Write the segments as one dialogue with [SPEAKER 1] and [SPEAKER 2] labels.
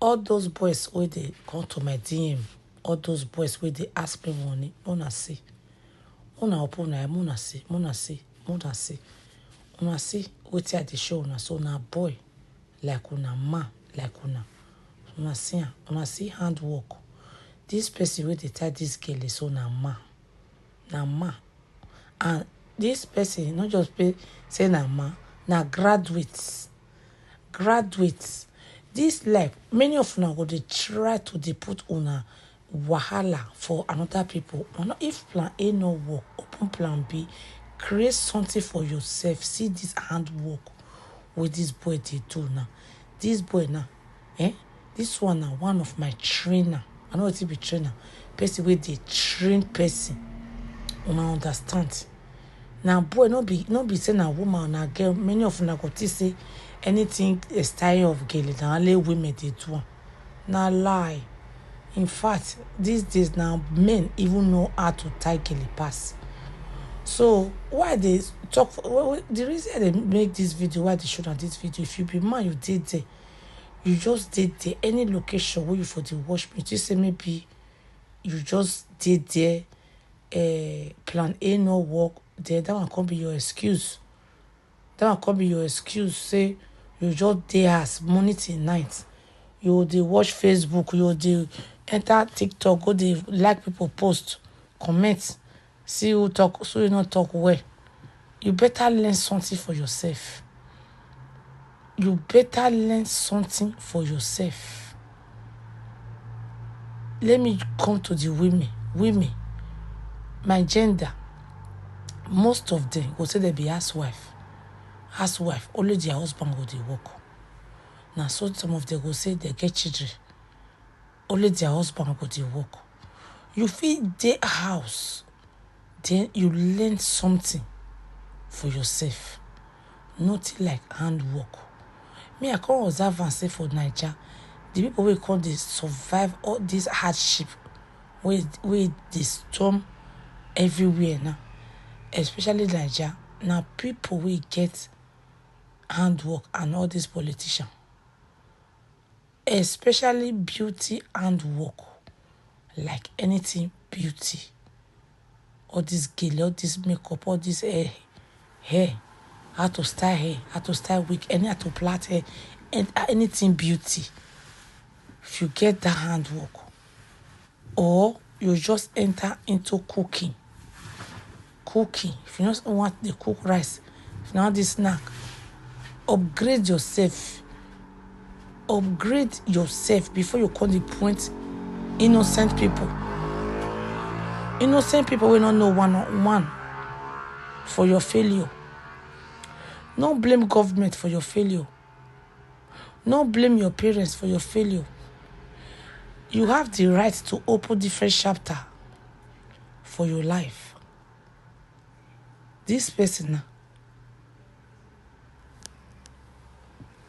[SPEAKER 1] all those boys where they come to my DM, all those boys where they ask me money, una see. Una open eye, una see. Una see wetin I dey show una. So na boy like una, man like una. Una see handwork. This person wey dey tie this Gele so na man. And this person not just say na man, na graduates. This life, many of una go dey try to dey put una wahala for another people. If plan A no work, open plan B. Create something for yourself. See this handwork with this boy they do now. This boy now, this one now one of my trainer. I know it be trainer. Person where they train person. Una understand? Now boy no be saying a woman or a girl. Many of una go to say anything a style of Gele. Now only women they do. Now lie. In fact, these days now men even know how to tie Gele pass. So why they talk? The reason they make this video, why they show on this video, if you be man, you did there. You just did there. Any location where you for the watch me, just say maybe you just did there. Plan A no work. There, that one can't be your excuse. Say you just there as morning till night. You dey watch Facebook. You dey enter TikTok. Go dey like people post, comment. See who talk, so you not talk well. You better learn something for yourself. Let me come to the women. My gender, most of them go say they be housewife. Only their husband go dey work. Now so some of them go say they get children. Only their husband go dey work. You feed their house. Then you learn something for yourself. Nothing like handwork. Me, I can't observe and say for Nigeria, the people will call they survive all this hardship where they storm everywhere now. Especially Nigeria. Now people will get handwork and all these politicians. Especially beauty handwork. Like anything beauty. All this Gele, all this makeup, all this hair, how to style hair, how to style wig, how to plait hair, and anything beauty. If you get that handwork, or you just enter into cooking. If you just want to cook rice, if you want this snack, upgrade yourself before you come the point. Innocent people will not know one for your failure. No blame government for your failure. No blame your parents for your failure. You have the right to open different chapter for your life. This person now,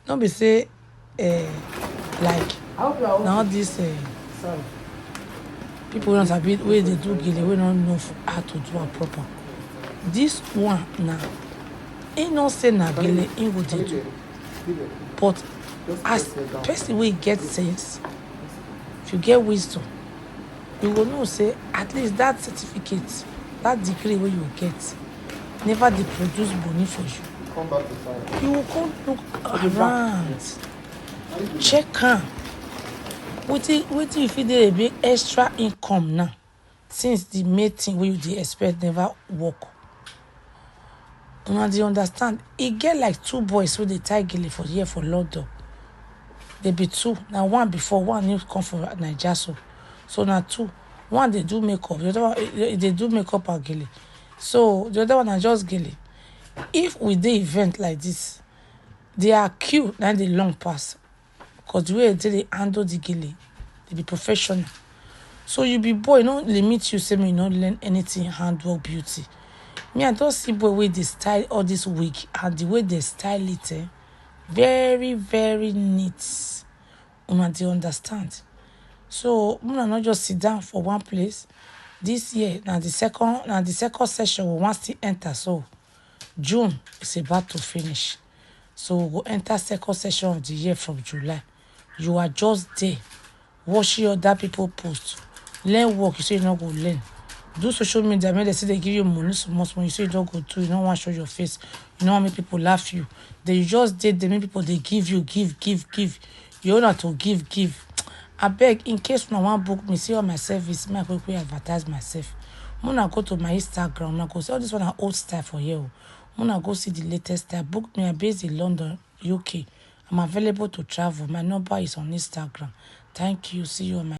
[SPEAKER 1] don't be say like now this people don't have it where they do Gele, we don't know how to do it proper. This one now, he not say na Gele, he go dey do. But as person will get sense, if you get wisdom, you will know say at least that certificate, that degree where you get, never they produce money for you.
[SPEAKER 2] Come back to fire.
[SPEAKER 1] You will come look around, check her. What if you did a big extra income now? Since the main thing where you dey expect never work. Una dey understand? E get like two boys who they tie Gele for here for London. They be two. Now one before, one new come from Nigeria. So now two. One they do makeup. The other one they do makeup and Gele. So the other one are just Gele. If we do event like this, they are cute and they long pass. Because the way they handle the Gele, they be professional. So you be boy, no limit you, say me not learn anything handwork beauty. Me, I don't see boy way they style all this wig and the way they style it, very, very neat. They understand. So we not just sit down for one place. This year, now the second session we want to enter. So June is about to finish. So we'll enter second session of the year from July. You are just there watching other people post. Learn work, you say you no go learn. Do social media, make they say they give you money small small, you say you don't go do, you don't want to show your face, you don't want make people laugh you. Then you just did the make people they give you, give. You not to give. I beg, in case no one book me, see all my service, me I go advertise myself. When I go to my Instagram, I go see all this one an old style for you. When I go see the latest style, book me. I based in London, UK. I'm available to travel. My number is on Instagram. Thank you. See you on my